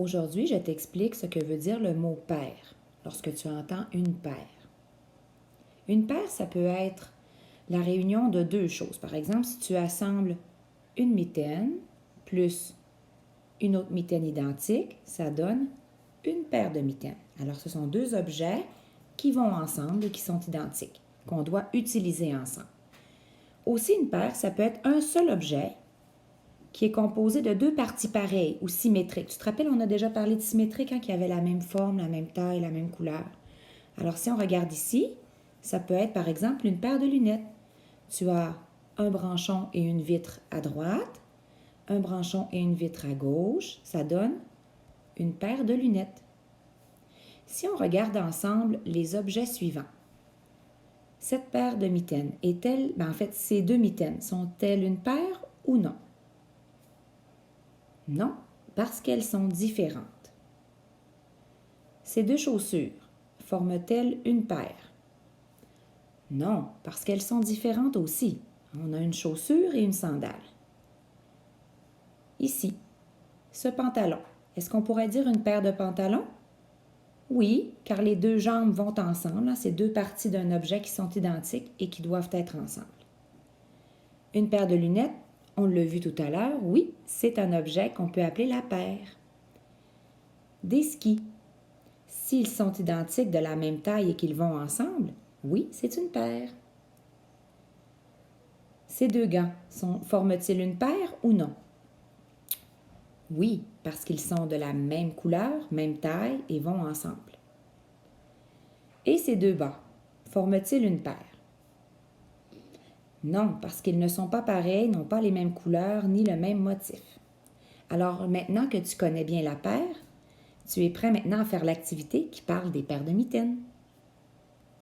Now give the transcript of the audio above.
Aujourd'hui, je t'explique ce que veut dire le mot paire lorsque tu entends une paire. Une paire, ça peut être la réunion de deux choses. Par exemple, si tu assembles une mitaine plus une autre mitaine identique, ça donne une paire de mitaines. Alors, ce sont deux objets qui vont ensemble et qui sont identiques, qu'on doit utiliser ensemble. Aussi, une paire, ça peut être un seul objet qui est composé de deux parties pareilles ou symétriques. Tu te rappelles, on a déjà parlé de symétrique, qui avait la même forme, la même taille, la même couleur. Alors, si on regarde ici, ça peut être par exemple une paire de lunettes. Tu as un branchon et une vitre à droite, un branchon et une vitre à gauche. Ça donne une paire de lunettes. Si on regarde ensemble les objets suivants, cette paire de mitaines est-elle, en fait, ces deux mitaines, sont-elles une paire ou non? Non, parce qu'elles sont différentes. Ces deux chaussures forment-elles une paire? Non, parce qu'elles sont différentes aussi. On a une chaussure et une sandale. Ici, ce pantalon, est-ce qu'on pourrait dire une paire de pantalons? Oui, car les deux jambes vont ensemble. C'est deux parties d'un objet qui sont identiques et qui doivent être ensemble. Une paire de lunettes, on l'a vu tout à l'heure, oui, c'est un objet qu'on peut appeler la paire. Des skis, s'ils sont identiques de la même taille et qu'ils vont ensemble, oui, c'est une paire. Ces deux gants forment-ils une paire ou non? Oui, parce qu'ils sont de la même couleur, même taille et vont ensemble. Et ces deux bas, forment-ils une paire? Non, parce qu'ils ne sont pas pareils, n'ont pas les mêmes couleurs ni le même motif. Alors maintenant que tu connais bien la paire, tu es prêt maintenant à faire l'activité qui parle des paires de mitaines.